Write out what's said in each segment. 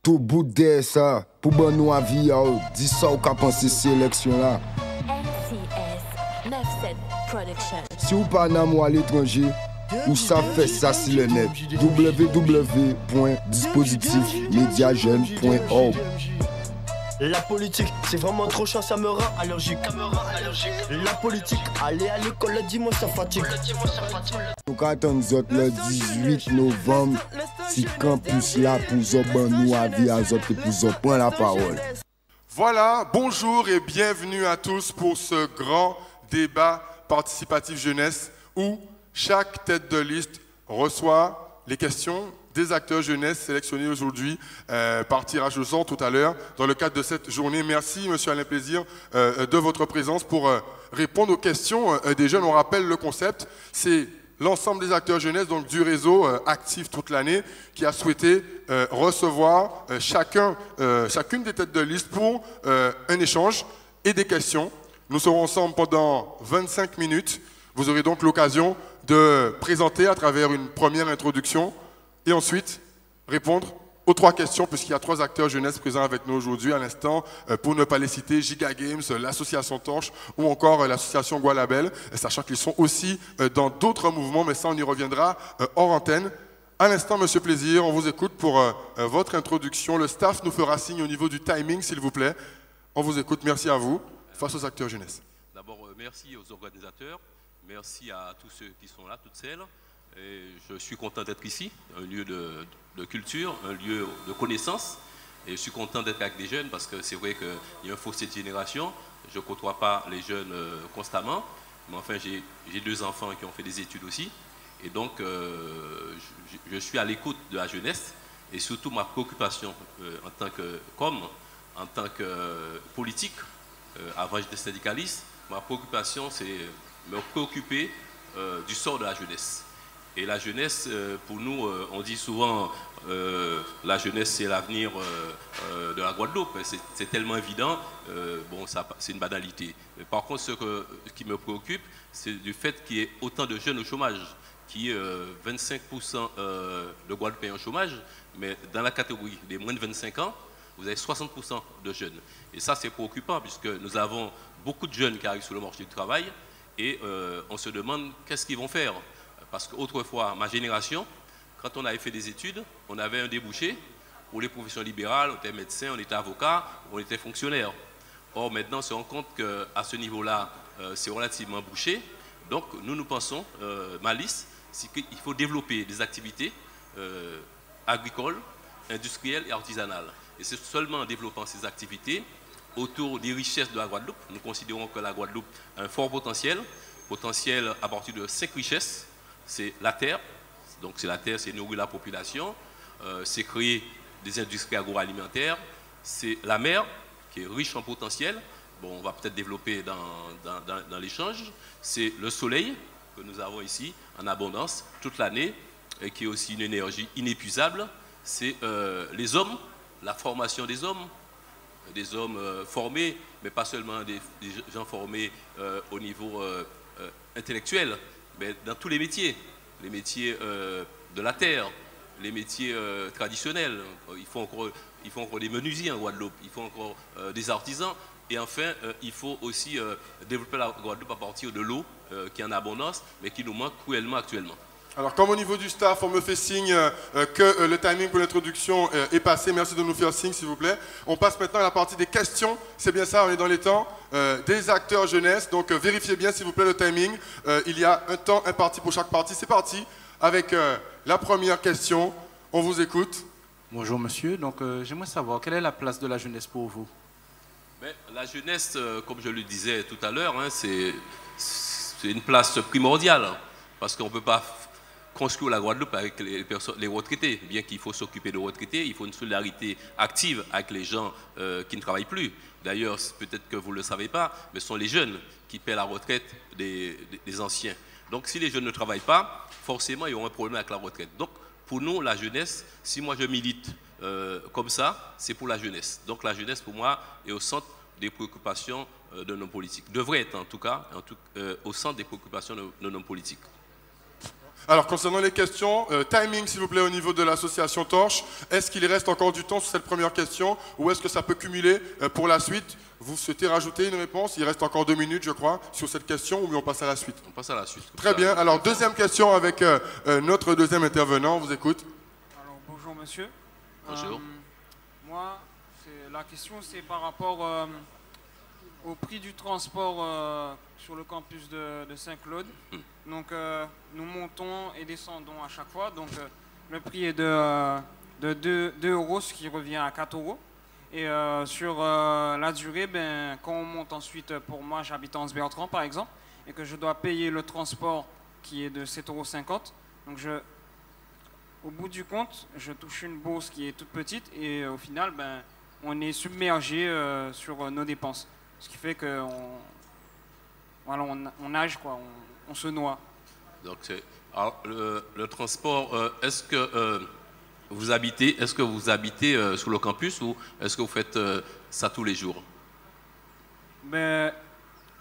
tout bout de ça, pour bon nous avis, dis ça ou qu'a pensé sélection là. NCS 97 Production. Si vous pas dans à l'étranger, ou ça fait ça sur le net. www.dispositifmediajeune.org. La politique, c'est vraiment trop chiant, ça me rend allergique. La politique, aller à l'école le dimanche, ça fatigue. Nous attendons le 18 novembre, si campus là pour Zoban nous avis à Zot et pour Zot prend la parole. Voilà, bonjour et bienvenue à tous pour ce grand débat participatif jeunesse où chaque tête de liste reçoit les questions des acteurs jeunesse sélectionnés aujourd'hui par tirage au sort tout à l'heure dans le cadre de cette journée. Merci Monsieur Alain Plaisir de votre présence pour répondre aux questions des jeunes. On rappelle le concept, c'est l'ensemble des acteurs jeunesse donc du réseau actif toute l'année qui a souhaité recevoir chacune des têtes de liste pour un échange et des questions. Nous serons ensemble pendant 25 minutes. Vous aurez donc l'occasion de présenter à travers une première introduction et ensuite répondre aux trois questions, puisqu'il y a trois acteurs jeunesse présents avec nous aujourd'hui à l'instant, pour ne pas les citer, Giga Games, l'association Torche ou encore l'association Gualabel, sachant qu'ils sont aussi dans d'autres mouvements, mais ça on y reviendra hors antenne. À l'instant, Monsieur Plaisir, on vous écoute pour votre introduction. Le staff nous fera signe au niveau du timing, s'il vous plaît. On vous écoute, merci à vous, face aux acteurs jeunesse. D'abord, merci aux organisateurs, merci à tous ceux qui sont là, toutes celles. Et je suis content d'être ici, un lieu de culture, un lieu de connaissance. Et je suis content d'être avec des jeunes parce que c'est vrai qu'il y a un fossé de génération. Je ne côtoie pas les jeunes constamment, mais enfin j'ai deux enfants qui ont fait des études aussi. Et donc je suis à l'écoute de la jeunesse et surtout ma préoccupation en tant qu'homme, en tant que politique, avant j'étais syndicaliste, ma préoccupation c'est me préoccuper du sort de la jeunesse. Et la jeunesse, pour nous, on dit souvent la jeunesse c'est l'avenir de la Guadeloupe. C'est tellement évident, bon, c'est une banalité. Mais par contre, ce qui me préoccupe, c'est du fait qu'il y ait autant de jeunes au chômage, qui est 25% de Guadeloupéens au chômage, mais dans la catégorie des moins de 25 ans, vous avez 60% de jeunes. Et ça, c'est préoccupant, puisque nous avons beaucoup de jeunes qui arrivent sur le marché du travail, et on se demande qu'est-ce qu'ils vont faire. Parce qu'autrefois, ma génération, quand on avait fait des études, on avait un débouché pour les professions libérales, on était médecin, on était avocat, on était fonctionnaire. Or, maintenant, on se rend compte qu'à ce niveau-là, c'est relativement bouché. Donc, nous pensons, ma liste, c'est qu'il faut développer des activités agricoles, industrielles et artisanales. Et c'est seulement en développant ces activités autour des richesses de la Guadeloupe. Nous considérons que la Guadeloupe a un fort potentiel à partir de 5 richesses. C'est la terre, donc c'est la terre, c'est nourrir la population, c'est créer des industries agroalimentaires, c'est la mer qui est riche en potentiel, bon, on va peut-être développer dans l'échange, c'est le soleil que nous avons ici en abondance toute l'année et qui est aussi une énergie inépuisable, c'est les hommes, la formation des hommes formés, mais pas seulement des gens formés au niveau intellectuel, mais dans tous les métiers de la terre, les métiers traditionnels. Il faut encore des menuisiers en Guadeloupe, il faut encore des artisans. Et enfin, il faut aussi développer la Guadeloupe à partir de l'eau qui est en abondance, mais qui nous manque cruellement actuellement. Alors, comme au niveau du staff, on me fait signe que le timing pour l'introduction est passé. Merci de nous faire signe, s'il vous plaît. On passe maintenant à la partie des questions. C'est bien ça, on est dans les temps des acteurs jeunesse. Donc, vérifiez bien, s'il vous plaît, le timing. Il y a un temps imparti pour chaque partie. C'est parti avec la première question. On vous écoute. Bonjour, monsieur. Donc, j'aimerais savoir, quelle est la place de la jeunesse pour vous? La jeunesse, comme je le disais tout à l'heure, hein, c'est une place primordiale. Parce qu'on ne peut pas construire la Guadeloupe avec les retraités. Bien qu'il faut s'occuper de retraités, il faut une solidarité active avec les gens qui ne travaillent plus. D'ailleurs, peut-être que vous ne le savez pas, mais ce sont les jeunes qui paient la retraite des anciens. Donc si les jeunes ne travaillent pas, forcément, ils auront un problème avec la retraite. Donc pour nous, la jeunesse, si moi je milite comme ça, c'est pour la jeunesse. Donc la jeunesse, pour moi, est au centre des préoccupations de nos politiques. Devrait être en tout cas au centre des préoccupations de nos politiques. Alors, concernant les questions, timing, s'il vous plaît, au niveau de l'association Torche. Est-ce qu'il reste encore du temps sur cette première question ou est-ce que ça peut cumuler pour la suite? Vous souhaitez rajouter une réponse? Il reste encore 2 minutes, je crois, sur cette question ou bien on passe à la suite? On passe à la suite. Très bien. Alors, deuxième question avec notre deuxième intervenant. On vous écoute. Alors, bonjour monsieur. Bonjour. Moi, la question c'est par rapport au prix du transport sur le campus de Saint-Claude. Donc nous montons et descendons à chaque fois. Donc le prix est de 2 euros, ce qui revient à 4 euros. Et sur la durée, ben, quand on monte ensuite, pour moi j'habite à Anse-Bertrand par exemple, et que je dois payer le transport qui est de 7,50 euros. Donc au bout du compte, je touche une bourse qui est toute petite et au final, ben, on est submergé sur nos dépenses. Ce qui fait qu'on voilà, on nage, quoi, on se noie. Donc, alors, le transport, est-ce que vous habitez sur le campus ou est-ce que vous faites ça tous les jours? Ben,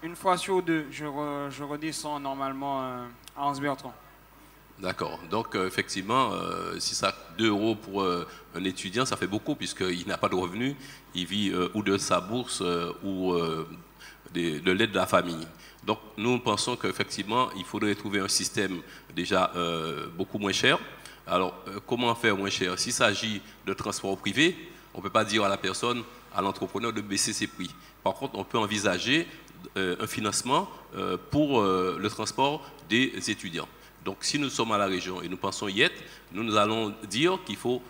une fois sur 2, je redescends normalement à Anse-Bertrand. D'accord. Donc, effectivement, si ça 2 euros pour un étudiant, ça fait beaucoup puisqu'il n'a pas de revenus. Il vit ou de sa bourse ou de l'aide de la famille. Donc, nous pensons qu'effectivement, il faudrait trouver un système déjà beaucoup moins cher. Alors, comment faire moins cher? S'il s'agit de transport privé, on ne peut pas dire à la personne, à l'entrepreneur de baisser ses prix. Par contre, on peut envisager un financement pour le transport des étudiants. Donc, si nous sommes à la région et nous pensons y être, nous allons dire qu'il faut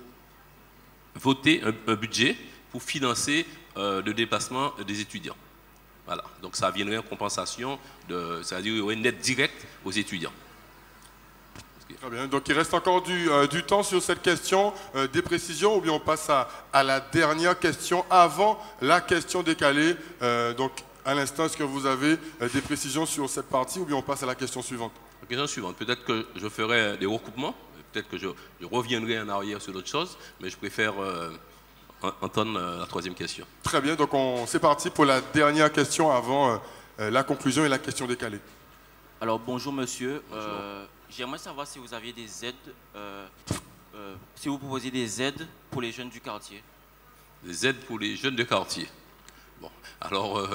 voter un budget pour financer le déplacement des étudiants. Voilà. Donc, ça viendrait en compensation, c'est-à-dire qu'il y aurait une aide directe aux étudiants. Très bien. Donc, il reste encore du temps sur cette question. Des précisions ou bien on passe à la dernière question avant la question décalée. Donc, à l'instant, est-ce que vous avez des précisions sur cette partie ou bien on passe à la question suivante? La question suivante, peut-être que je ferai des recoupements, peut-être que je reviendrai en arrière sur d'autres choses, mais je préfère entendre la troisième question. Très bien, donc c'est parti pour la dernière question avant la conclusion et la question décalée. Alors bonjour monsieur, j'aimerais savoir si vous aviez des aides, si vous proposez des aides pour les jeunes du quartier. Des aides pour les jeunes du quartier. Bon, alors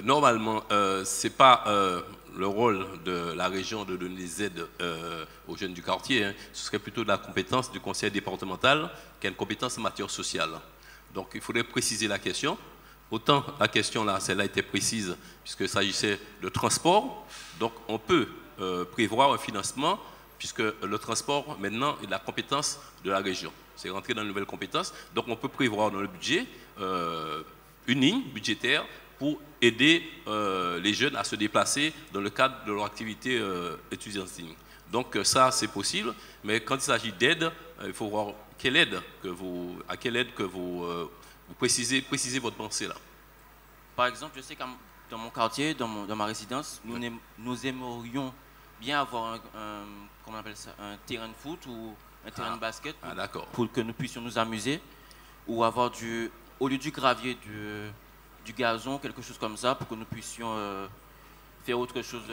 normalement, c'est pas le rôle de la région de donner des aides aux jeunes du quartier. Hein. Ce serait plutôt de la compétence du conseil départemental qui a une compétence en matière sociale. Donc il faudrait préciser la question. Autant la question là, celle-là était précise puisqu'il s'agissait de transport. Donc on peut prévoir un financement puisque le transport maintenant est la compétence de la région. C'est rentré dans une nouvelle compétence. Donc on peut prévoir dans le budget une ligne budgétaire pour aider les jeunes à se déplacer dans le cadre de leur activité étudiantine. Donc ça, c'est possible, mais quand il s'agit d'aide, il faut voir à quelle aide que vous précisez votre pensée là. Par exemple, je sais que dans mon quartier, dans ma résidence, nous aimerions bien avoir un terrain de foot ou un terrain de basket pour que nous puissions nous amuser ou avoir au lieu du gravier, du gazon, quelque chose comme ça, pour que nous puissions faire autre chose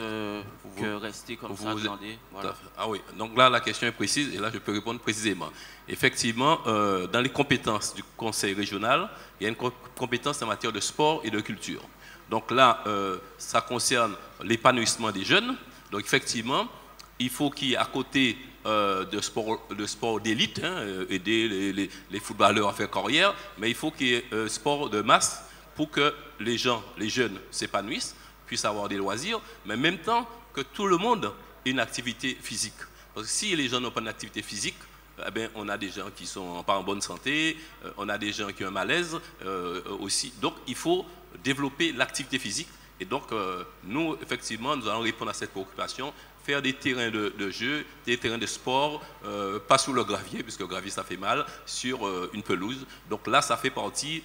que rester comme ça, glander. Voilà. Ah oui, donc là, la question est précise, et là, je peux répondre précisément. Effectivement, dans les compétences du conseil régional, il y a une compétence en matière de sport et de culture. Donc là, ça concerne l'épanouissement des jeunes. Donc effectivement, il faut qu'il y ait à côté de sport d'élite, aider les footballeurs à faire carrière, mais il faut qu'il y ait sport de masse pour que les jeunes s'épanouissent, puissent avoir des loisirs, mais en même temps que tout le monde ait une activité physique. Parce que si les gens n'ont pas d'activité physique, eh bien, on a des gens qui ne sont pas en bonne santé, on a des gens qui ont un malaise aussi. Donc il faut développer l'activité physique. Et donc nous, effectivement, nous allons répondre à cette préoccupation, faire des terrains de jeu, des terrains de sport, pas sous le gravier, puisque le gravier ça fait mal, sur une pelouse. Donc là, ça fait partie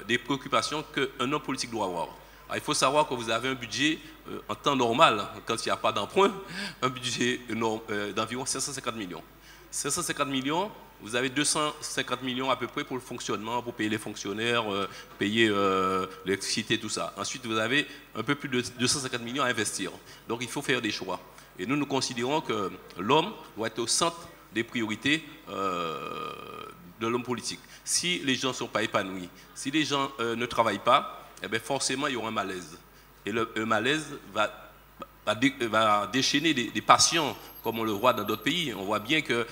des préoccupations qu'un homme politique doit avoir. Alors, il faut savoir que vous avez un budget en temps normal, quand il n'y a pas d'emprunt, un budget d'environ 550 millions. 550 millions, vous avez 250 millions à peu près pour le fonctionnement, pour payer les fonctionnaires, payer l'électricité, tout ça. Ensuite, vous avez un peu plus de 250 millions à investir. Donc, il faut faire des choix. Et nous considérons que l'homme doit être au centre des priorités de l'homme politique. Si les gens ne sont pas épanouis, si les gens ne travaillent pas, eh bien forcément il y aura un malaise. Et le malaise va déchaîner des passions, comme on le voit dans d'autres pays. On voit bien que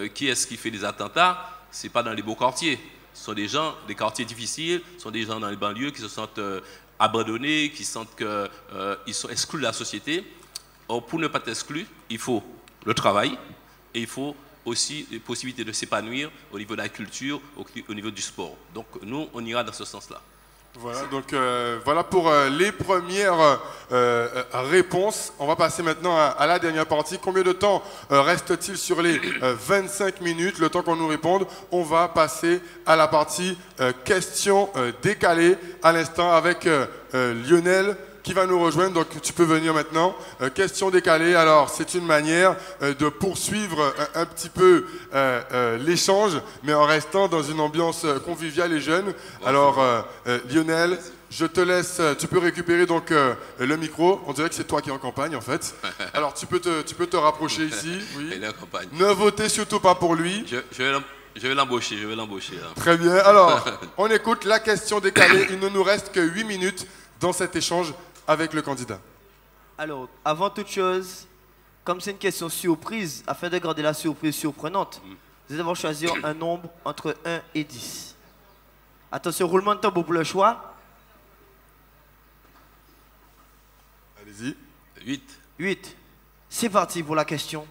qui est-ce qui fait des attentats? Ce n'est pas dans les beaux quartiers. Ce sont des gens, des quartiers difficiles, ce sont des gens dans les banlieues qui se sentent abandonnés, qui sentent qu'ils sont exclus de la société. Or, pour ne pas être exclu, il faut le travail et il faut aussi les possibilités de s'épanouir au niveau de la culture, au niveau du sport. Donc nous, on ira dans ce sens-là. Voilà, donc voilà pour les premières réponses. On va passer maintenant à la dernière partie. Combien de temps reste-t-il sur les 25 minutes, le temps qu'on nous réponde? On va passer à la partie questions décalées à l'instant avec Lionel qui va nous rejoindre. Donc tu peux venir maintenant. Questions décalées. Alors c'est une manière de poursuivre un petit peu l'échange, mais en restant dans une ambiance conviviale et jeune. Alors Lionel, je te laisse. Tu peux récupérer donc le micro. On dirait que c'est toi qui es en campagne en fait. Alors tu peux te rapprocher ici. Oui. Il est en campagne. Ne votez surtout pas pour lui. Je vais l'embaucher. Très bien. Alors on écoute la question décalée. Il ne nous reste que 8 minutes dans cet échange avec le candidat. Alors, avant toute chose, comme c'est une question surprise, afin de garder la surprise surprenante, nous allons choisir un nombre entre 1 et 10. Attention, roulement de tambour pour le choix. Allez-y. 8. 8. C'est parti pour la question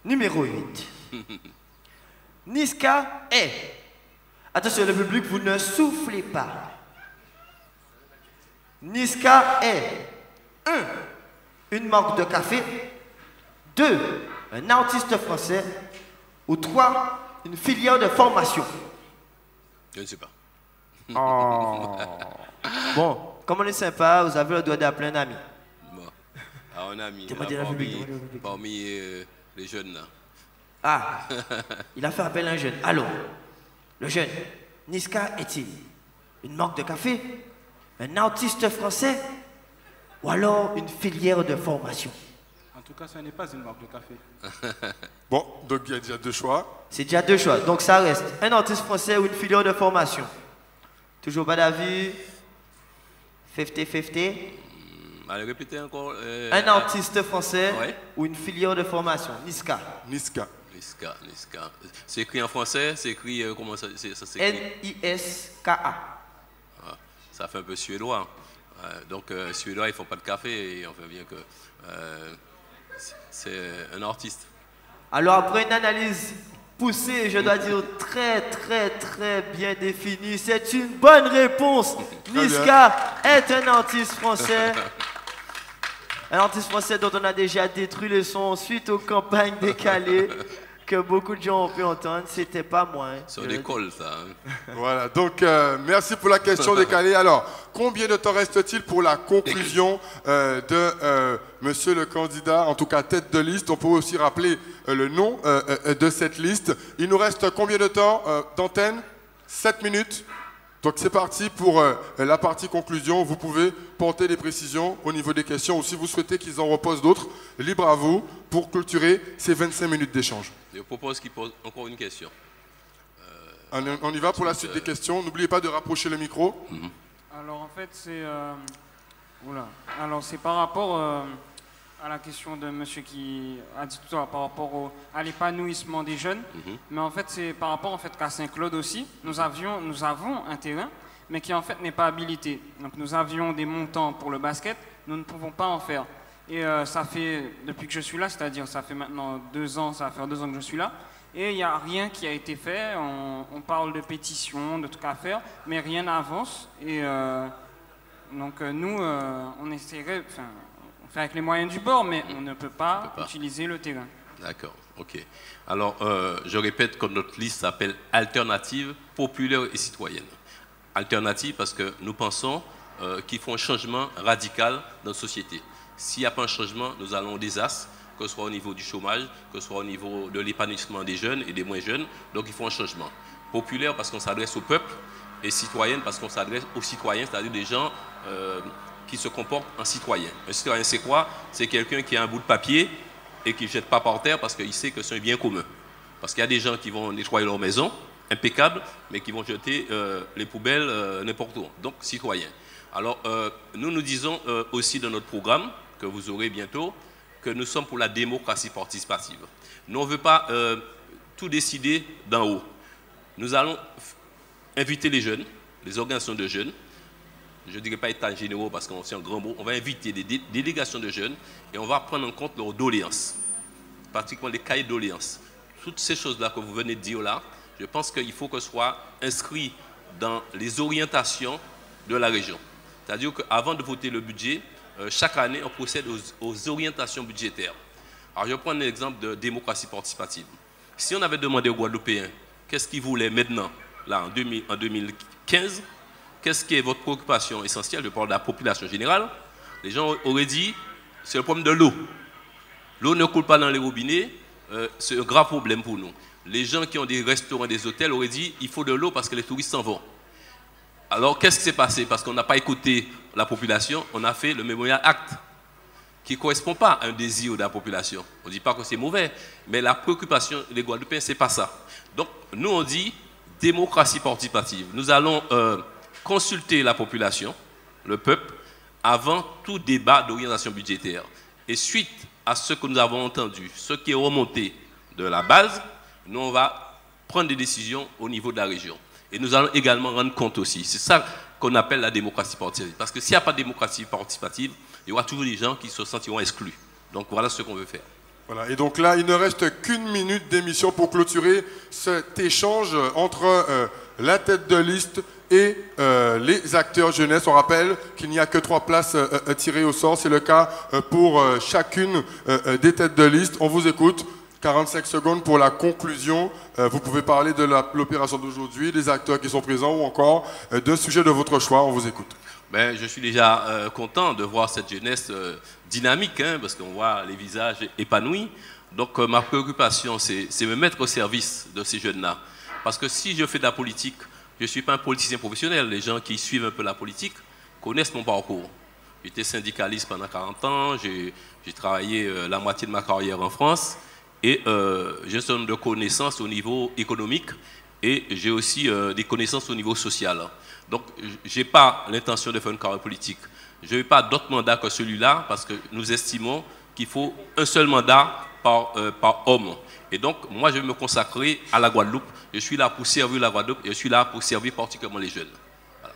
numéro 8. Niska est. Attention, le public, vous ne soufflez pas. Niska est 1. Une marque de café. 2. Un artiste français. Ou 3. Une filière de formation. Je ne sais pas. Oh. Bon, comme on est sympa, vous avez le droit d'appeler un ami. Bon. Ah, un ami. Parmi les jeunes là. Ah, il a fait appel à un jeune. Alors, le jeune, Niska est-il une marque de café? Un artiste français ou alors une filière de formation? En tout cas, ce n'est pas une marque de café. Bon, donc il y a déjà 2 choix. C'est déjà 2 choix. Donc ça reste un artiste français ou une filière de formation. Toujours pas d'avis? 50-50? Allez, répétez encore. Un artiste français ouais. Ou une filière de formation? Niska. Niska. C'est écrit en français, c'est écrit comment ça s'écrit? N-I-S-K-A. Ça fait un peu suédois. Donc, suédois, ils ne font pas de café et on fait bien que c'est un artiste. Alors, après une analyse poussée, je dois dire très bien définie, c'est une bonne réponse. Niska est un artiste français. Un artiste français dont on a déjà détruit le son suite aux campagnes décalées que beaucoup de gens ont pu entendre. C'était pas moi. Hein. C'est une école, ça. Voilà, donc merci pour la question décalée. Alors, combien de temps reste-t-il pour la conclusion de monsieur le candidat, en tout cas tête de liste? On peut aussi rappeler le nom de cette liste. Il nous reste combien de temps d'antenne? 7 minutes. Donc c'est parti pour la partie conclusion. Vous pouvez porter des précisions au niveau des questions ou si vous souhaitez qu'ils en reposent d'autres, libre à vous pour clôturer ces 25 minutes d'échange. Je propose qu'il pose encore une question. On y va pour la suite des questions. N'oubliez pas de rapprocher le micro. Alors en fait c'est c'est par rapport à la question de monsieur qui a dit tout à l'heure par rapport à l'épanouissement des jeunes. Mais en fait, c'est par rapport qu'à Saint-Claude aussi, nous avons un terrain, mais qui en fait n'est pas habilité. Donc nous avions des montants pour le basket, nous ne pouvons pas en faire. Et ça fait, depuis que je suis là, c'est-à-dire ça fait maintenant 2 ans, ça va faire 2 ans que je suis là, et il n'y a rien qui a été fait. On parle de pétitions, de trucs à faire, mais rien n'avance. Et donc nous, on essaierait... On fait avec les moyens du bord, mais on ne peut pas utiliser le terrain. D'accord, ok. Alors, je répète que notre liste s'appelle Alternative, populaire et citoyenne. Alternative parce que nous pensons qu'il faut un changement radical dans notre société. S'il n'y a pas un changement, nous allons au désastre, que ce soit au niveau du chômage, que ce soit au niveau de l'épanouissement des jeunes et des moins jeunes. Donc, il faut un changement. Populaire parce qu'on s'adresse au peuple, et citoyenne parce qu'on s'adresse aux citoyens, c'est-à-dire des gens... qui se comporte en citoyen. Un citoyen, c'est quoi? C'est quelqu'un qui a un bout de papier et qu'il ne jette pas par terre parce qu'il sait que c'est un bien commun. Parce qu'il y a des gens qui vont nettoyer leur maison, impeccable, mais qui vont jeter les poubelles n'importe où. Donc, citoyens. Alors, nous disons aussi dans notre programme, que vous aurez bientôt, que nous sommes pour la démocratie participative. Nous, on ne veut pas tout décider d'en haut. Nous allons inviter les jeunes, les organisations de jeunes, je ne dirais pas états généraux parce que c'est un grand mot, on va inviter des délégations de jeunes et on va prendre en compte leurs doléances, pratiquement les cahiers de doléances. Toutes ces choses-là que vous venez de dire là, je pense qu'il faut que ce soit inscrit dans les orientations de la région. C'est-à-dire qu'avant de voter le budget, chaque année, on procède aux orientations budgétaires. Alors, je prends un exemple de démocratie participative. Si on avait demandé aux Guadeloupéens qu'est-ce qu'ils voulaient maintenant, là, en 2015, qu'est-ce qui est votre préoccupation essentielle? Je parle de la population générale. Les gens auraient dit, c'est le problème de l'eau. L'eau ne coule pas dans les robinets, c'est un grave problème pour nous. Les gens qui ont des restaurants, des hôtels auraient dit, il faut de l'eau parce que les touristes s'en vont. Alors, qu'est-ce qui s'est passé? Parce qu'on n'a pas écouté la population, on a fait le Memorial Act, qui ne correspond pas à un désir de la population. On ne dit pas que c'est mauvais, mais la préoccupation des Guadeloupéens, ce n'est pas ça. Donc, nous, on dit démocratie participative. Nous allons consulter la population, le peuple, avant tout débat d'orientation budgétaire. Et suite à ce que nous avons entendu, ce qui est remonté de la base, nous, on va prendre des décisions au niveau de la région. Et nous allons également rendre compte aussi. C'est ça qu'on appelle la démocratie participative. Parce que s'il n'y a pas de démocratie participative, il y aura toujours des gens qui se sentiront exclus. Donc voilà ce qu'on veut faire. Voilà, et donc là, il ne reste qu'une minute d'émission pour clôturer cet échange entre la tête de liste et les acteurs jeunesse. On rappelle qu'il n'y a que 3 places tirées au sort. C'est le cas pour chacune des têtes de liste. On vous écoute. 45 secondes pour la conclusion. Vous pouvez parler de l'opération d'aujourd'hui, des acteurs qui sont présents ou encore d'un sujet de votre choix. On vous écoute. Ben, je suis déjà content de voir cette jeunesse dynamique, hein, parce qu'on voit les visages épanouis. Donc ma préoccupation, c'est me mettre au service de ces jeunes-là. Parce que si je fais de la politique, je ne suis pas un politicien professionnel. Les gens qui suivent un peu la politique connaissent mon parcours. J'étais syndicaliste pendant 40 ans, j'ai travaillé la moitié de ma carrière en France. Et j'ai un certain nombre de connaissances au niveau économique et j'ai aussi des connaissances au niveau social. Donc, je n'ai pas l'intention de faire une carrière politique. Je n'ai pas d'autre mandat que celui-là parce que nous estimons qu'il faut un seul mandat par homme. Et donc, moi, je vais me consacrer à la Guadeloupe. Je suis là pour servir la Guadeloupe et je suis là pour servir particulièrement les jeunes.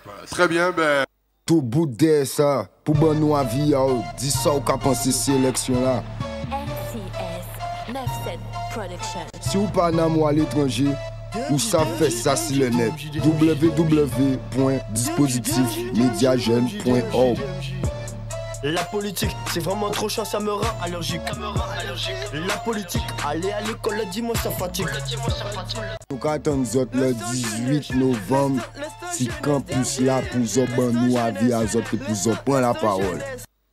Voilà. Très bien, ben... Tout bout de ça, pour bon nous avis, dis ça ou qu'a pensé ces élections-là. Si vous pas à l'étranger, ou ça fait ça sur le net. www.dispositifmediajeune.org. La politique, c'est vraiment trop chiant, ça me rend allergique. La politique, aller à l'école le dimanche, ça fatigue. Nous attendons le 18 novembre, si campus là pour nous avis à pour prendre la parole.